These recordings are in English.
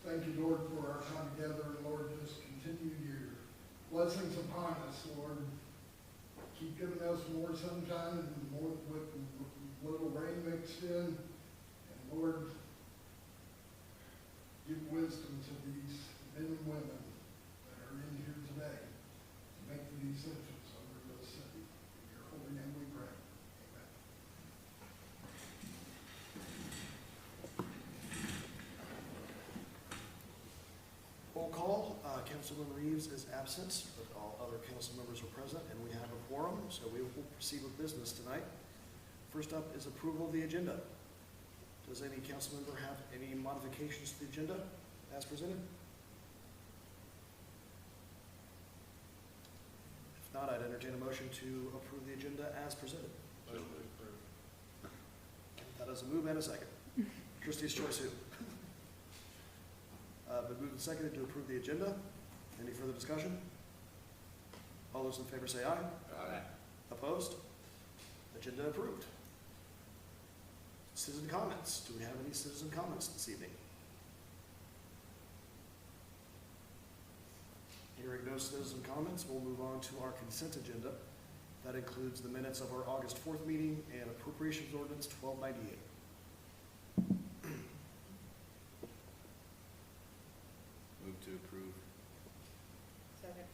thank you, Lord, for our time together, and Lord, just continue your blessings upon us, Lord. Keep giving us more sunshine and more with little rain mixed in, and Lord, give wisdom to these men and women that are in here today to make the decisions over this city. In your holy name we pray. Amen. Roll call. Councilman Reeves is absent, but all other council members are present, and we have a quorum, so we will proceed with business tonight. First up is approval of the agenda. Does any council member have any modifications to the agenda as presented? If not, I'd entertain a motion to approve the agenda as presented. That is a move and a second. Trustee's choice who? Been moved and seconded to approve the agenda. Any further discussion? All those in favor say aye. Aye. Opposed? Agenda approved. Citizen comments. Do we have any citizen comments this evening? Hearing no citizen comments, we'll move on to our consent agenda. That includes the minutes of our August 4th meeting and appropriations ordinance 1298. Move to approve. Second.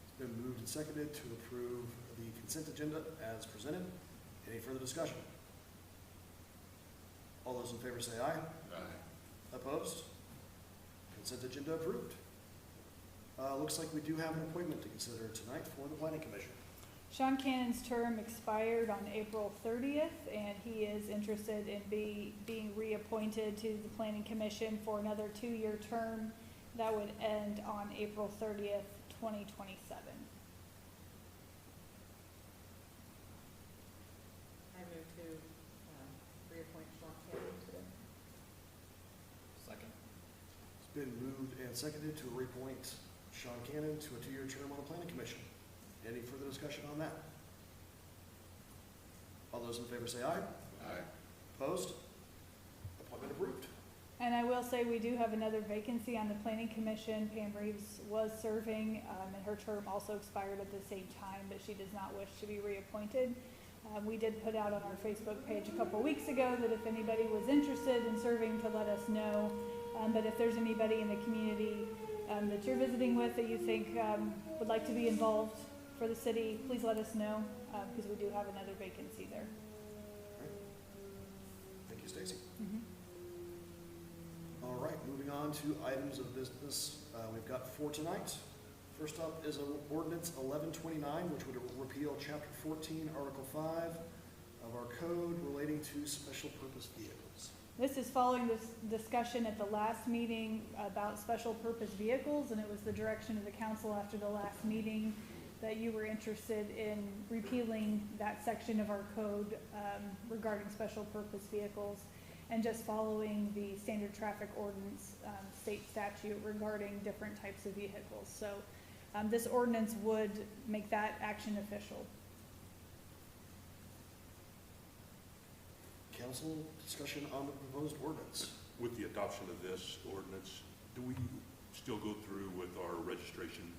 It's been moved and seconded to approve the consent agenda as presented. Any further discussion? All those in favor say aye. Aye. Opposed? Consent agenda approved. Looks like we do have an appointment to consider tonight for the Planning Commission. Sean Cannon's term expired on April 30th, and he is interested in being reappointed to the Planning Commission for another 2-year term that would end on April 30th, 2027. I move to reappoint Sean Cannon to the. Second. It's been moved and seconded to reappoint Sean Cannon to a 2-year term on the Planning Commission. Any further discussion on that? All those in favor say aye. Aye. Opposed? Appointment approved. And I will say we do have another vacancy on the Planning Commission. Pam Reeves was serving, and her term also expired at the same time, but she does not wish to be reappointed. We did put out on our Facebook page a couple weeks ago that if anybody was interested in serving to let us know. But if there's anybody in the community that you're visiting with that you think would like to be involved for the city, please let us know, because we do have another vacancy there. All right. Thank you, Stacy. Mm-hmm. All right, moving on to items of business. We've got 4 tonight. First up is Ordinance 1129, which would repeal Chapter 14, Article 5 of our code relating to special purpose vehicles. This is following this discussion at the last meeting about special purpose vehicles, and it was the direction of the council after the last meeting that you were interested in repealing that section of our code regarding special purpose vehicles and just following the standard traffic ordinance state statute regarding different types of vehicles. So this ordinance would make that action official. Council, discussion on the proposed ordinance. With the adoption of this ordinance, do we still go through with our registration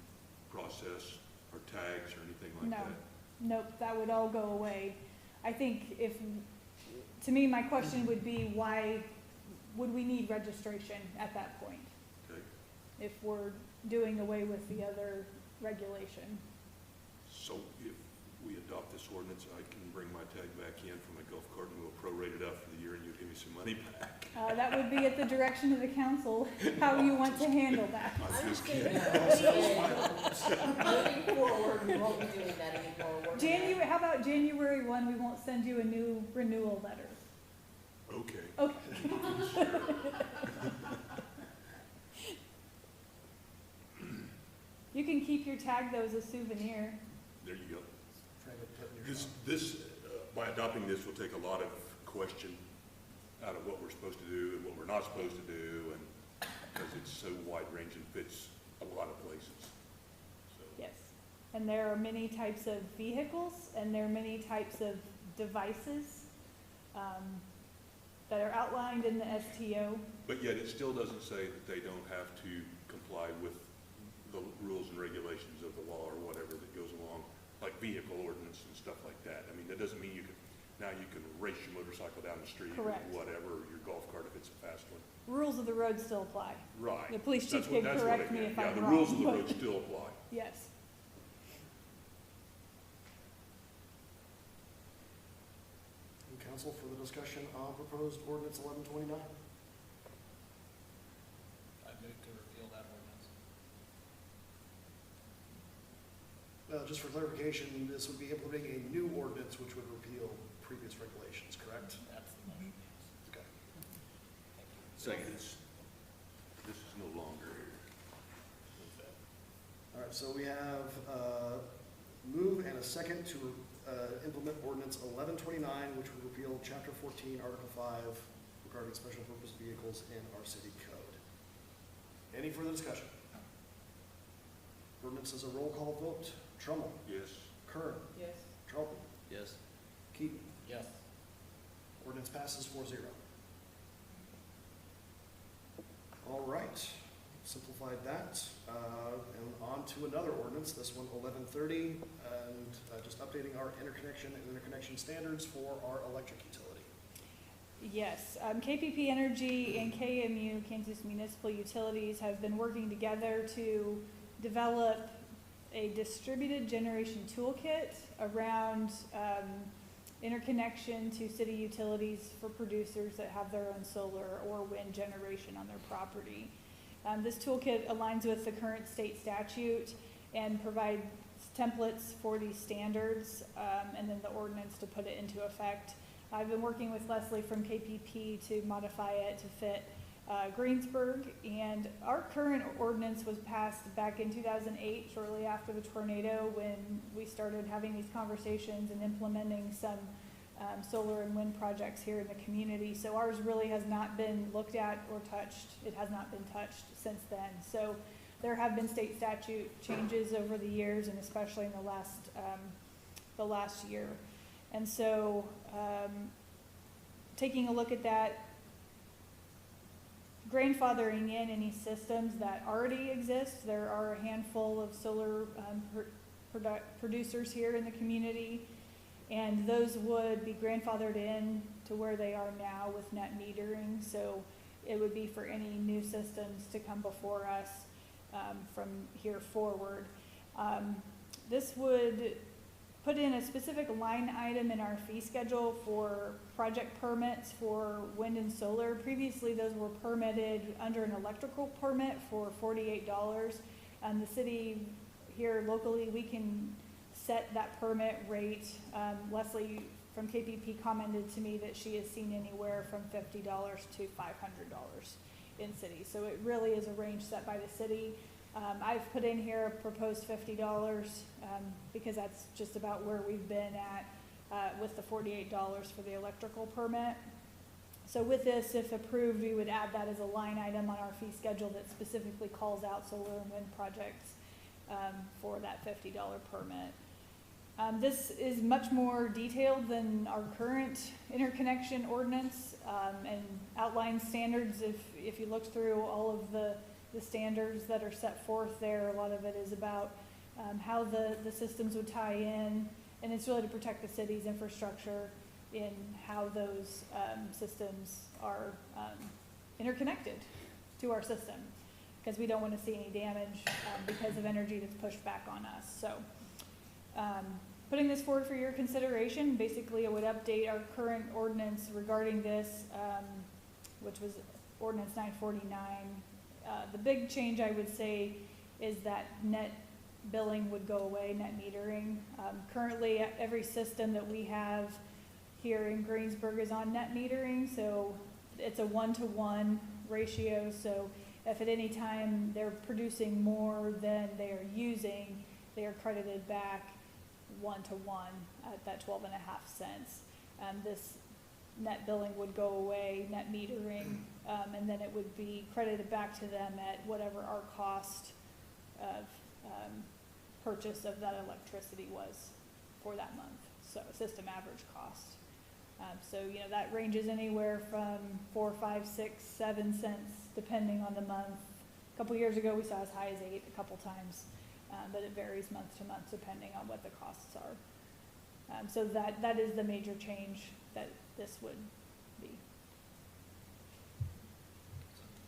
process, our tags, or anything like that? Nope, that would all go away. I think to me, my question would be, why would we need registration at that point? Okay, If we're doing away with the other regulation? so if we adopt this ordinance, I can bring my tag back in from my golf cart and we'll prorate it out for the year and you'll give me some money back. That would be at the direction of the council, how you want to handle that. I'm just kidding. Moving forward, we won't be doing that anymore. How about January 1, we won't send you a new renewal letter? Okay. Okay. You can keep your tag though as a souvenir. There you go. Try to put in your This, by adopting this, will take a lot of question out of what we're supposed to do and what we're not supposed to do, and because it's so wide-ranging, fits a lot of places. So, Yes. And there are many types of vehicles and there are many types of devices. that are outlined in the STO. But yet it still doesn't say that they don't have to comply with the rules and regulations of the law or whatever that goes along, like vehicle ordinance and stuff like that. I mean, that doesn't mean now you can race your motorcycle down the street or Correct. whatever, or your golf cart if it's a fast one. Rules of the road still apply. Right. The police chief That's what- can that's what correct I me meant. if Yeah, I'm the wrong, rules of the but- road still apply. Yes. And council, for the discussion on proposed ordinance 1129. I move to repeal that ordinance. Just for clarification, this would be implementing a new ordinance which would repeal previous regulations, correct? That's the motion. Okay. Second. This is no longer. Move that. All right, so we have a move and a second to implement ordinance 1129, which would repeal chapter 14, article 5, regarding special purpose vehicles in our city code. Any further discussion? Ordinance is a roll call vote. Trummel, Yes. Kern, Yes. Charlton, Yes. Keaton. Yes. Ordinance passes 4-0. All right, simplified that, and on to another ordinance, this one 1130, and just updating our interconnection standards for our electric utility. Yes, KPP Energy and KMU, Kansas Municipal Utilities, have been working together to develop a distributed generation toolkit around interconnection to city utilities for producers that have their own solar or wind generation on their property. This toolkit aligns with the current state statute and provides templates for these standards, and then the ordinance to put it into effect. I've been working with Leslie from KPP to modify it to fit Greensburg, and our current ordinance was passed back in 2008, shortly after the tornado, when we started having these conversations and implementing some solar and wind projects here in the community. So ours really has not been looked at or touched. It has not been touched since then. So there have been state statute changes over the years, and especially in the last year. And so taking a look at that, grandfathering in any systems that already exist. There are a handful of solar producers here in the community, and those would be grandfathered in to where they are now with net metering. So it would be for any new systems to come before us from here forward. This would put in a specific line item in our fee schedule for project permits for wind and solar. Previously, those were permitted under an electrical permit for $48. The city here locally, we can set that permit rate. Leslie from KPP commented to me that she has seen anywhere from $50 to $500 in cities. So it really is a range set by the city. I've put in here a proposed $50 because that's just about where we've been at with the $48 for the electrical permit. So with this, if approved, we would add that as a line item on our fee schedule that specifically calls out solar and wind projects for that $50 permit. This is much more detailed than our current interconnection ordinance and outlines standards. If you look through all of the standards that are set forth there, a lot of it is about how the systems would tie in, and it's really to protect the city's infrastructure in how those systems are interconnected to our system, because we don't want to see any damage because of energy that's pushed back on us. So putting this forward for your consideration, basically it would update our current ordinance regarding this, which was ordinance 949. The big change, I would say, is that net billing would go away, net metering. Currently, every system that we have here in Greensburg is on net metering, so it's a 1-to-1 ratio. So if at any time they're producing more than they are using, they are credited back 1-to-1 at that 12.5 cents. This net billing would go away, net metering, and then it would be credited back to them at whatever our cost of purchase of that electricity was for that month. So system average cost. So, you know, that ranges anywhere from 4, 5, 6, 7 cents, depending on the month. A couple years ago, we saw as high as 8 a couple times, but it varies month to month depending on what the costs are. So that is the major change that this would be.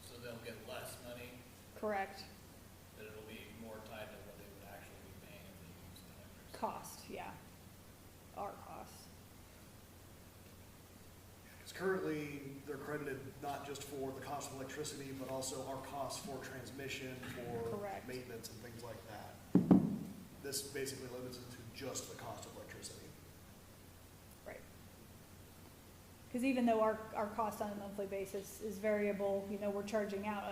So they'll get less money, Correct. but it'll be more tied to what they would actually be paying if they use the electricity. Cost, yeah. Our cost. Because currently, they're credited not just for the cost of electricity, but also our costs for transmission, for Correct. maintenance and things like that. This basically limits it to just the cost of electricity. Right. Because even though our cost on a monthly basis is variable, you know, we're charging out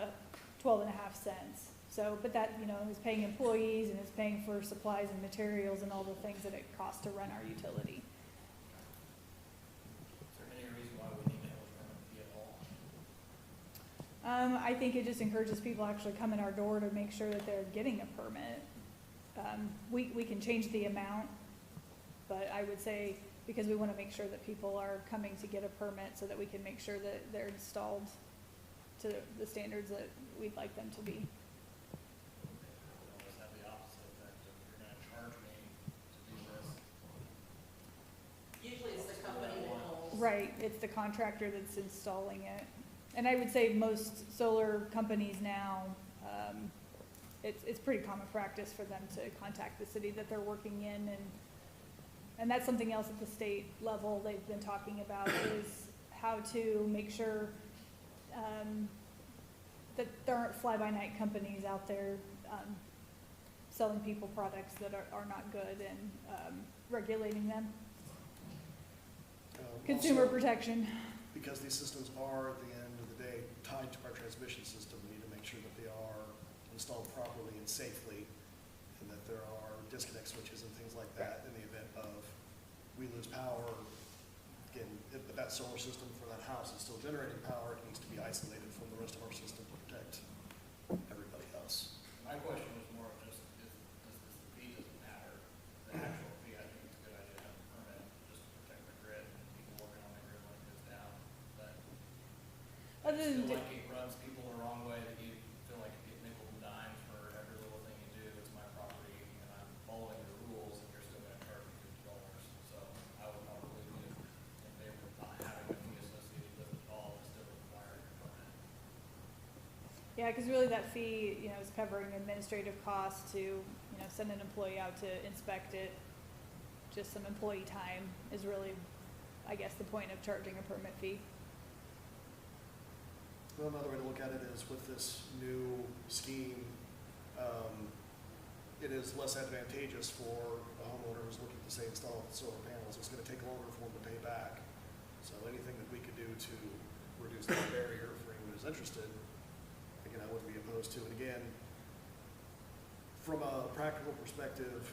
12.5 cents. So, but that, you know, is paying employees and is paying for supplies and materials and all the things that it costs to run our utility. Is there any reason why we need to have a permit fee at all? I think it just encourages people to actually come in our door to make sure that they're getting a permit. We can change the amount, but I would say, because we want to make sure that people are coming to get a permit so that we can make sure that they're installed to the standards that we'd like them to be. It'll almost have the opposite effect of you're gonna charge me to do this. Usually it's the company that owns. Right, it's the contractor that's installing it. And I would say most solar companies now, it's pretty common practice for them to contact the city that they're working in, and that's something else at the state level they've been talking about, is how to make sure that there aren't fly-by-night companies out there selling people products that are not good, and regulating them. Consumer Also, protection. because these systems are, at the end of the day, tied to our transmission system, we need to make sure that they are installed properly and safely, and that there are disconnect switches and things like that in the event of we lose power. Again, if that solar system for that house is still generating power, it needs to be isolated from the rest of our system to protect everybody else. My question was more of just, if the fee doesn't matter, the actual fee, I think it's a good idea to have a permit, just to protect the grid, people working on the grid when it goes down, but I Other just than feel like it rubs people the wrong way, that you feel like you get nickel and dime for every little thing you do, it's my property, and I'm following the rules, and you're still gonna charge me $50. So I would probably be in favor of not having a fee associated with it at all, and still requiring a permit. Yeah, because really that fee, you know, is covering administrative costs to, you know, send an employee out to inspect it. Just some employee time is really, I guess, the point of charging a permit fee. Well, another way to look at it is with this new scheme, it is less advantageous for a homeowner who's looking to, say, install solar panels. It's gonna take longer for them to pay back. So anything that we could do to reduce that barrier for anyone who's interested, again, I wouldn't be opposed to. And again, from a practical perspective,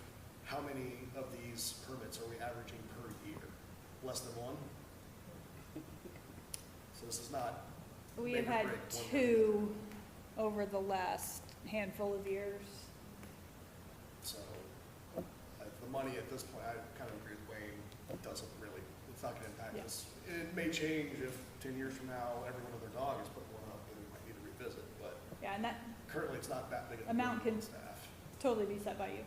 how many of these permits are we averaging per year? Less than one? So this is not. We make have or had break one 2 over the last handful of years. So, the money at this point, I kind of agree with Wayne, it doesn't really, it's not gonna impact Yeah. us. It may change if 10 years from now, everyone and their dog is putting one up, and we might need to revisit, but Yeah, and that currently, it's not that big of a Amount burden on can- staff. totally be set by you.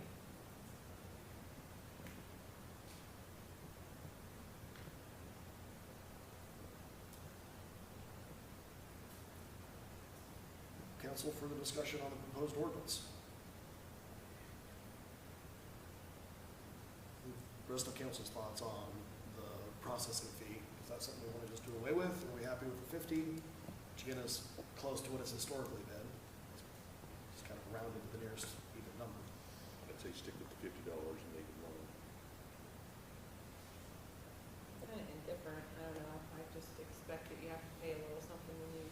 Council, further discussion on the proposed ordinance? Rest of council's thoughts on the processing fee, is that something we want to just do away with? Are we happy with the 50, which again is close to what it's historically been? Just kind of rounded to the nearest even number. I'd say stick with the $50 and make it more. Kind of indifferent, I don't know, I just expect that you have to pay a little something when you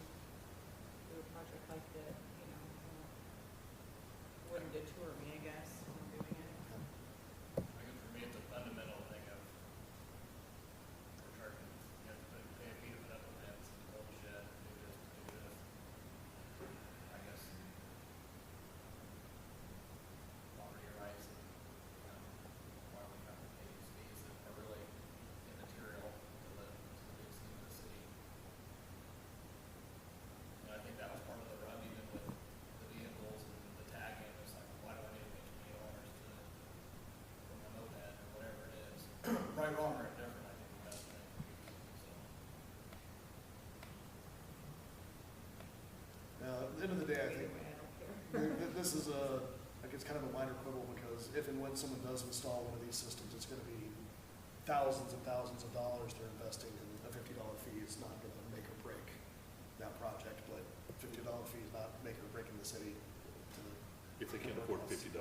do a project like that, you know. Wouldn't deter me, I guess, from doing it. I guess for me, it's a fundamental thing of, we're charging, you have to pay a fee to put up a fence, build a shed, do this. I guess property rights, and, why we have to pay these fees that are really immaterial to the right, wrong, or indifferent, I think the best thing for you, so. Now, at the end of the day, I think Either way, I don't care. this is like it's kind of a minor quibble, because if and when someone does install one of these systems, it's gonna be thousands and thousands of dollars they're investing, and a $50 fee is not gonna make or break that project, but $50 fee is not make or breaking the city to the. If they can't afford a $50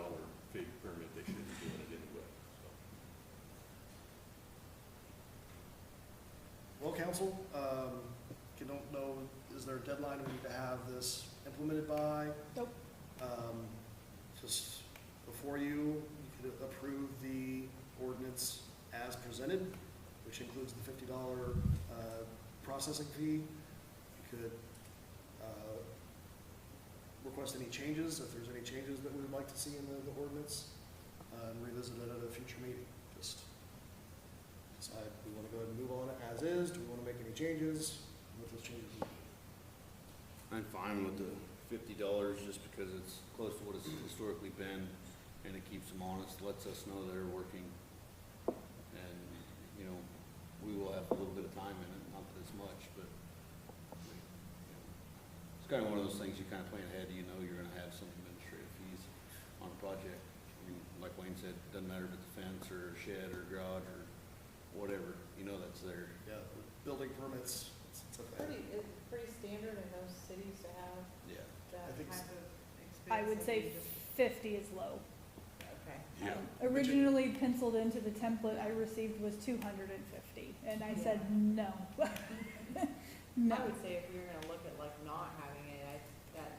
fee permit, they shouldn't be doing it anyway, so. Well, council, you don't know, is there a deadline we need to have this implemented by? Nope. Just before you could approve the ordinance as presented, which includes the $50 processing fee. You could request any changes, if there's any changes that we would like to see in the ordinance, and revisit it at a future meeting. Just decide, do we want to go ahead and move on it as is? Do we want to make any changes? What those changes would be. I'm fine with the $50 just because it's close to what it's historically been, and it keeps them honest, lets us know they're working. And, you know, we will have a little bit of time in it, not this much, but it's kind of one of those things you kind of plan ahead, you know you're gonna have some administrative fees on a project. I mean, like Wayne said, it doesn't matter if it's a fence or a shed or a garage or whatever, you know that's there. Yeah, building permits, it's a thing. It's pretty standard in most cities to have Yeah. that I think type of expense. I would that say you just- 50 is low. Okay. Yeah. Originally penciled into the template I received was 250, and I said no. No. I would say if you're gonna look at like not having it, that's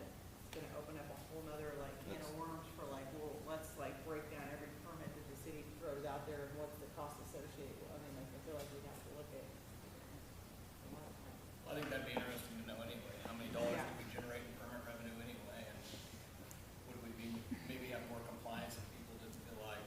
gonna open up a whole nother like can of worms for like, well, let's like break down every permit that the city throws out there and what's the cost associated. I mean, like, I feel like we'd have to look at. I think that'd be interesting to know anyway, how many dollars Yeah. would we generate in permit revenue anyway, and would we be, maybe have more compliance if people didn't feel like,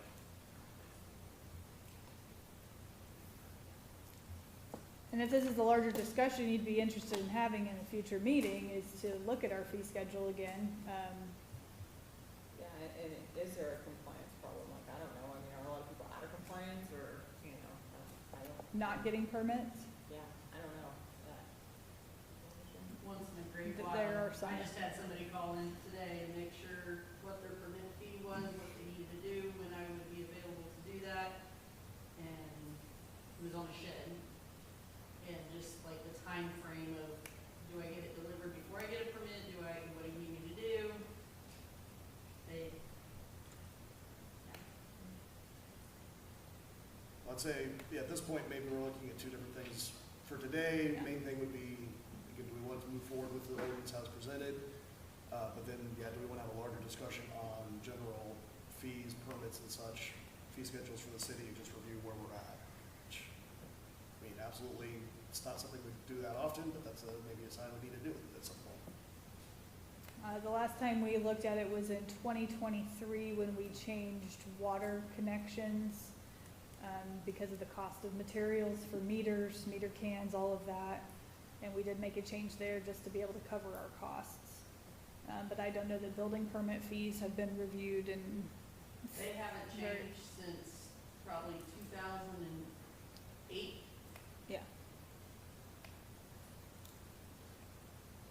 And if this is a larger discussion you'd be interested in having in a future meeting, is to look at our fee schedule again. Yeah, and is there a compliance problem? Like, I don't know, I mean, are a lot of people out of compliance or, you know, I don't. Not getting permits. Yeah, I don't know. That- Once in a great Th- while. there are some. I just had somebody call in today and make sure what their permit fee was, what they needed to do, when I would be available to do that. And it was on a shed. And just like the time frame of, do I get it delivered before I get a permit? What do you need me to do? They, I'd say, yeah, at this point, maybe we're looking at two different things. For today, Yeah. main thing would be, again, do we want to move forward with the ordinance as presented? But then, yeah, do we want to have a larger discussion on general fees, permits and such, fee schedules for the city, and just review where we're at? Which, I mean, absolutely, it's not something we do that often, but that's maybe a sign we need to do it at some point. The last time we looked at it was in 2023 when we changed water connections because of the cost of materials for meters, meter cans, all of that. And we did make a change there just to be able to cover our costs. But I don't know that building permit fees have been reviewed and. they haven't Very- changed since probably 2008. Yeah.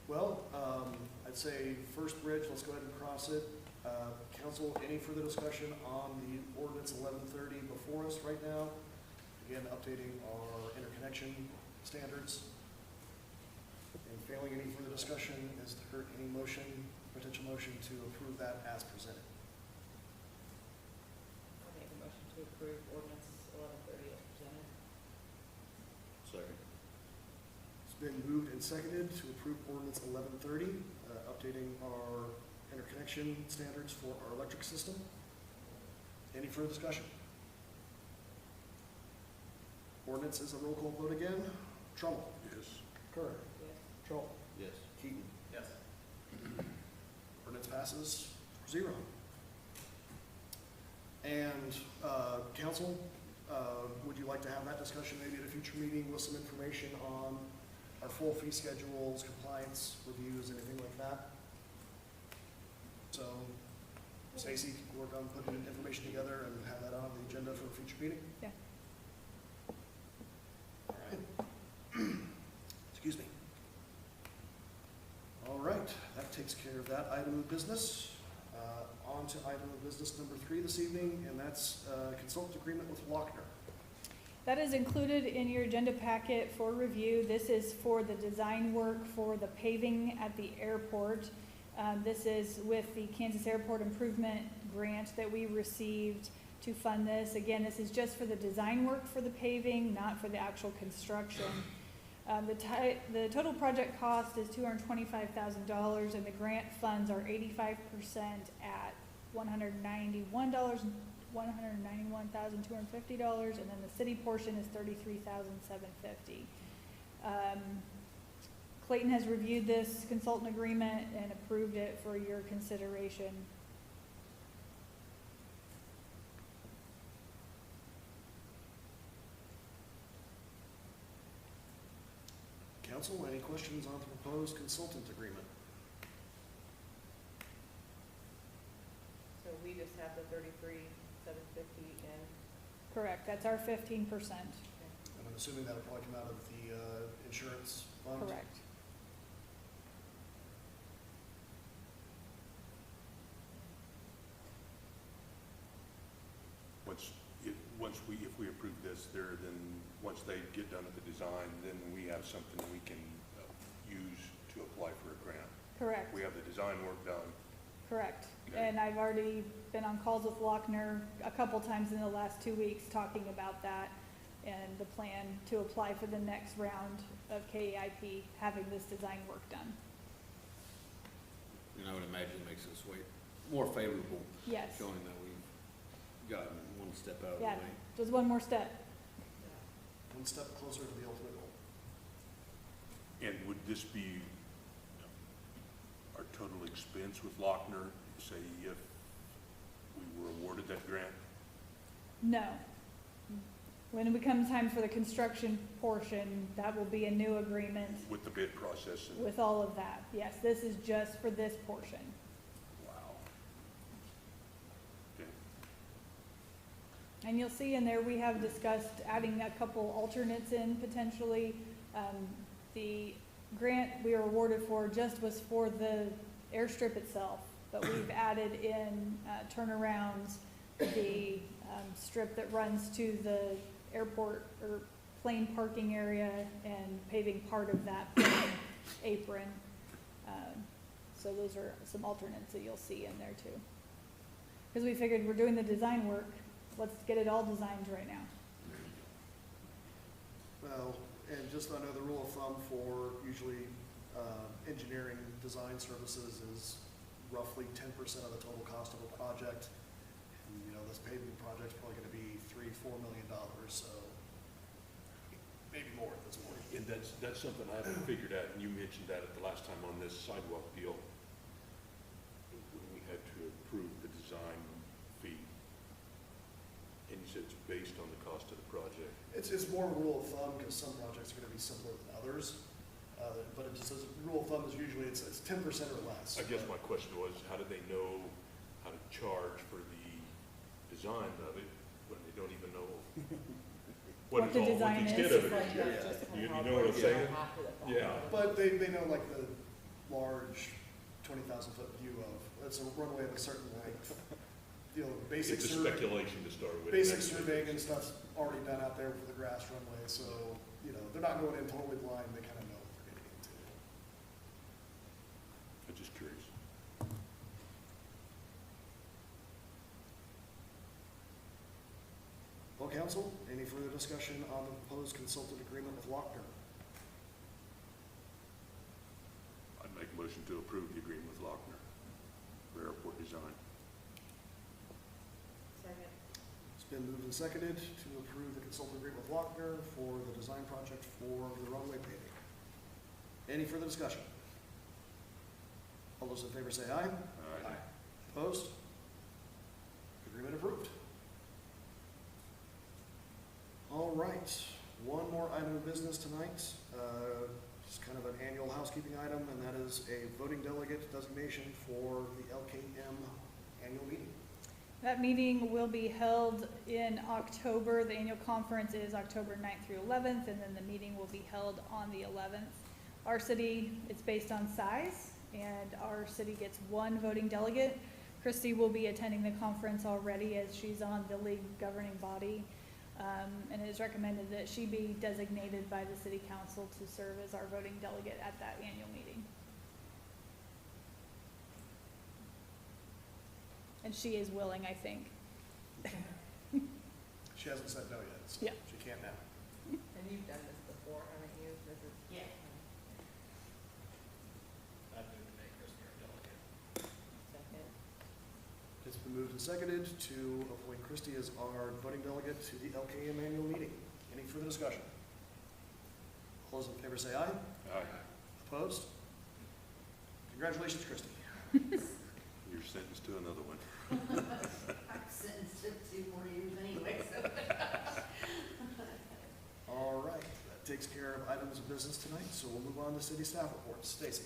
Well, I'd say first bridge, let's go ahead and cross it. Council, any further discussion on the ordinance 1130 before us right now? Again, updating our interconnection standards. And failing any further discussion, is there any motion, potential motion to approve that as presented? I'll make a motion to approve ordinance 1130 as presented. Sorry. It's been moved and seconded to approve ordinance 1130, updating our interconnection standards for our electric system. Any further discussion? Ordinance is a roll call vote again. Trumbull. Yes. Kerr. Yes. Troll. Yes. Keaton. yes. Ordinance passes 0. And, council, would you like to have that discussion maybe at a future meeting with some information on our full fee schedules, compliance reviews, anything like that? So, Stacy, can work on putting information together and have that on the agenda for a future meeting? Yeah. item of business. On to item of business number 3 this evening, and that's consultant agreement with Lochner. That is included in your agenda packet for review. This is for the design work for the paving at the airport. This is with the Kansas Airport Improvement Grant that we received to fund this. Again, this is just for the design work for the paving, not for the actual construction. The total project cost is $225,000, and the grant funds are 85% at $191,250, and then the city portion is $33,750. Clayton has reviewed this consultant agreement and approved it for your consideration. Council, any questions on the proposed consultant agreement? So we just have the 33,750 in. Correct, that's our 15%. And I'm assuming that'll probably come out of the insurance fund? Correct. If we approve this there, then once they get done with the design, then we have something we can use to apply for a grant. Correct. We have the design work done. Correct. Okay. And I've already been on calls with Lochner a couple times in the last 2 weeks talking about that and the plan to apply for the next round of KEIP, having this design work done. And I would imagine it makes us way more favorable, Yes. showing that we've gotten one step out of the Yeah, way. just one more step. One step closer to the ultimate goal. And would this be our total expense with Lochner, say if we were awarded that grant? No. When it becomes time for the construction portion, that will be a new agreement With the bid process? And with all of that. Yes, this is just for this portion. wow. Okay. And you'll see in there, we have discussed adding a couple alternates in potentially. The grant we were awarded for just was for the airstrip itself, but we've added in turnarounds, the strip that runs to the airport or plane parking area, and paving part of that plane apron. So those are some alternates that you'll see in there too. Because we figured we're doing the design work, let's get it all designed right now. Well, and just I know the rule of thumb for usually engineering design services is roughly 10% of the total cost of a project. And, you know, this paving project's probably gonna be $3-4 million, so maybe more at this point. And that's something I haven't figured out, and you mentioned that at the last time on this sidewalk deal, when we had to approve the design fee. And you said it's based on the cost of the project. It's more a rule of thumb, because some projects are gonna be simpler than others. But it just says, the rule of thumb is usually it's 10% or less. I guess my question was, how do they know how to charge for the design of it when they don't even know What the design the extent is. of it Like, is? that's just You kind of know what I'm how saying? after the fact. Yeah. But they know like the large 20,000-foot view of, it's a runway of a certain length. You know, basic It's a speculation to start with. basic surveying and stuff's already done out there for the grass runway, so, you know, they're not going in totally blind, they kind of know what they're getting into. I'm just curious. Well, council, any further discussion on the proposed consultant agreement with Lochner? I'd make a motion to approve the agreement with Lochner for airport design. Second. It's been moved and seconded to approve the consultant agreement with Lochner for the design project for the runway paving. Any further discussion? All those in favor say aye. Aye. Opposed? Agreement approved. All right, one more item of business tonight. Just kind of an annual housekeeping item, and that is a voting delegate designation for the LKM annual meeting. That meeting will be held in October. The annual conference is October 9th through 11th, and then the meeting will be held on the 11th. Our city, it's based on size, and our city gets one voting delegate. Christy will be attending the conference already as she's on the league governing body. And it is recommended that she be designated by the city council to serve as our voting delegate at that annual meeting. And she is willing, I think. She hasn't said no yet, so Yeah. she can't now. And you've done this before, haven't you? This is. Yeah. I'd move to make Christie our delegate. Second. It's been moved and seconded to appoint Christie as our voting delegate to the LKM annual meeting. Any further discussion? All those in favor say aye. Aye. Opposed? Congratulations, Christie. You're sentenced to another one. I'm sentenced to 2 more years anyway, so. All right, that takes care of items of business tonight, so we'll move on to city staff reports. Stacy?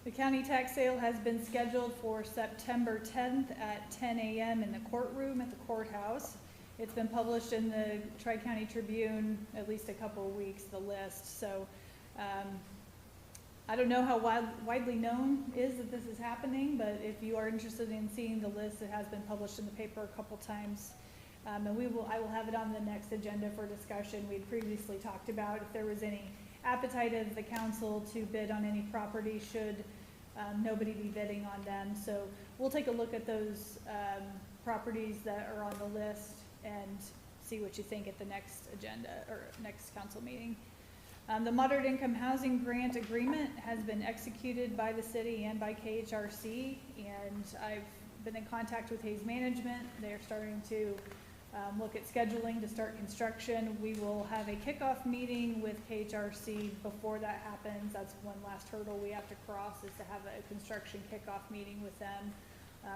The county tax sale has been scheduled for September 10th at 10 a.m. in the courtroom at the courthouse. It's been published in the Tri-County Tribune at least a couple of weeks, the list. So I don't know how widely known is that this is happening, but if you are interested in seeing the list, it has been published in the paper a couple times. And I will have it on the next agenda for discussion. We had previously talked about if there was any appetite of the council to bid on any property should nobody be bidding on them. So we'll take a look at those properties that are on the list and see what you think at the next agenda or next council meeting. The moderate income housing grant agreement has been executed by the city and by KHRC, and I've been in contact with Hayes Management. They're starting to look at scheduling to start construction. We will have a kickoff meeting with KHRC before that happens. That's one last hurdle we have to cross, is to have a construction kickoff meeting with them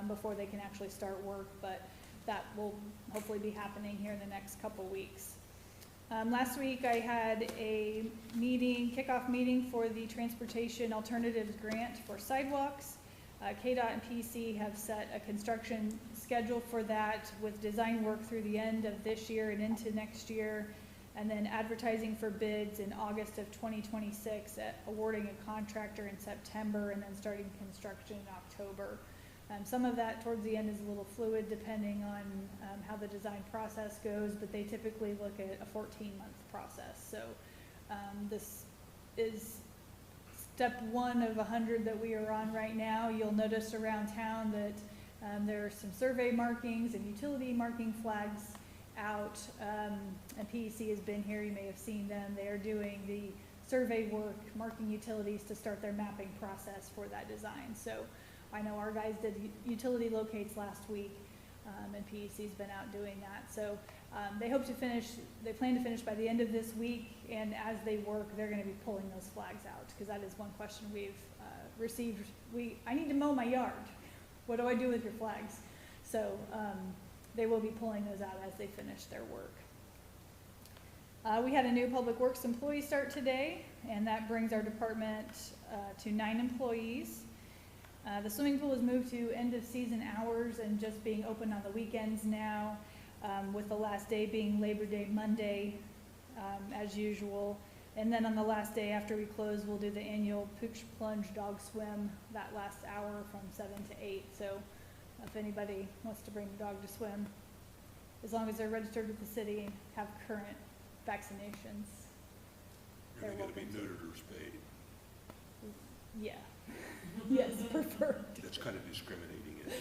before they can actually start work, but that will hopefully be happening here in the next couple weeks. Last week I had a kickoff meeting for the Transportation Alternatives Grant for sidewalks. KDOT and PC have set a construction schedule for that with design work through the end of this year and into next year, and then advertising for bids in August of 2026, awarding a contractor in September, and then starting construction in October. Some of that towards the end is a little fluid depending on how the design process goes, but they typically look at a 14-month process. So this is step 1 of 100 that we are on right now. You'll notice around town that there are some survey markings and utility marking flags out, and PEC has been here. You may have seen them. They are doing the survey work, marking utilities to start their mapping process for that design. So I know our guys did utility locates last week, and PEC's been out doing that. So they plan to finish by the end of this week, and as they work, they're gonna be pulling those flags out, because that is one question we've received. I need to mow my yard. What do I do with your flags? So they will be pulling those out as they finish their work. We had a new Public Works employee start today, and that brings our department to 9 employees. The swimming pool is moved to end of season hours and just being open on the weekends now, with the last day being Labor Day Monday, as usual. And then on the last day after we close, we'll do the annual Pooch Plunge Dog Swim that last hour from 7 to 8. So if anybody wants to bring the dog to swim, as long as they're registered with the city and have current vaccinations. Are they gonna be welcome to. neutered or spayed? Yeah. Yes, preferred. That's kind of discriminating, isn't it?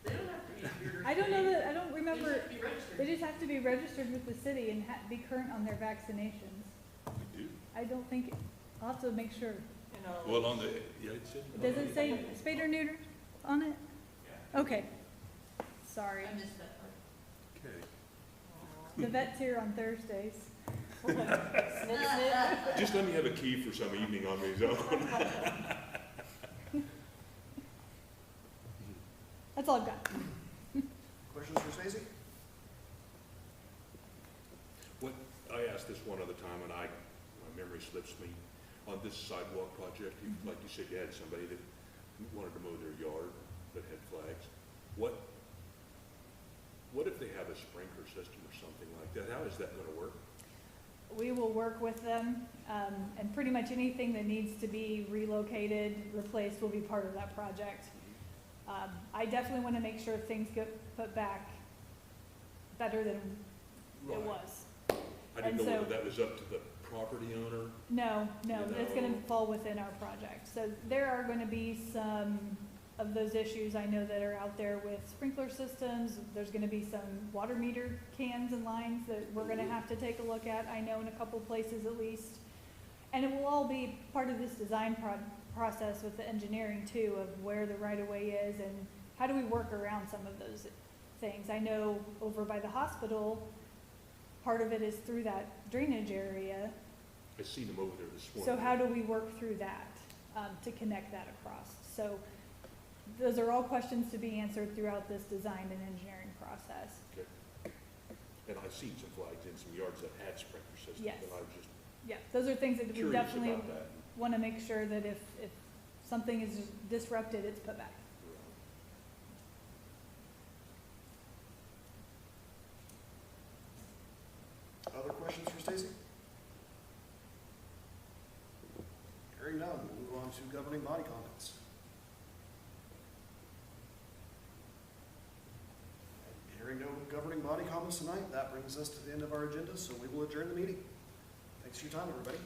They don't have to be here. I don't know that, I don't They remember, just have to be registered. they just have to be registered with the city and be current on their vaccinations. They do. I don't think, I'll have to make sure. Well, on the, yeah, it said. Does it say spayed or neutered on it? Okay. Sorry. I missed that part. Okay. The vet's here on Thursdays. Just let me have a key for some evening on my own. That's all I've got. Questions for Stacy? What, I asked this one other time, and my memory slips me, on this sidewalk project, like you said, you had somebody that wanted to mow their yard, but had flags. What if they have a sprinkler system or something like that? How is that gonna work? we will work with them, and pretty much anything that needs to be relocated, replaced will be part of that project. I definitely want to make sure things get put back better than it Right. was. I didn't And know whether so- that was up to the property owner. No, it's gonna No. fall within our project. So there are gonna be some of those issues I know that are out there with sprinkler systems. There's gonna be some water meter cans and lines that we're gonna have to take a look at, I know in a couple places at least. And it will all be part of this design process with the engineering too, of where the right-of-way is and how do we work around some of those things. I know over by the hospital, part of it is through that drainage area. I seen them over there this morning. So how do we work through that, to connect that across? So those are all questions to be answered throughout this design and engineering process. Okay. And I've seen some flags in some yards that had sprinkler systems, Yes. and I was just Yeah, those are things that we curious definitely about that. want to make sure that if something is disrupted, it's put back. Other questions for Stacy? Hearing none, we'll move on to governing body comments. Hearing no governing body comments tonight, that brings us to the end of our agenda, so we will adjourn the meeting. Thanks for your time, everybody.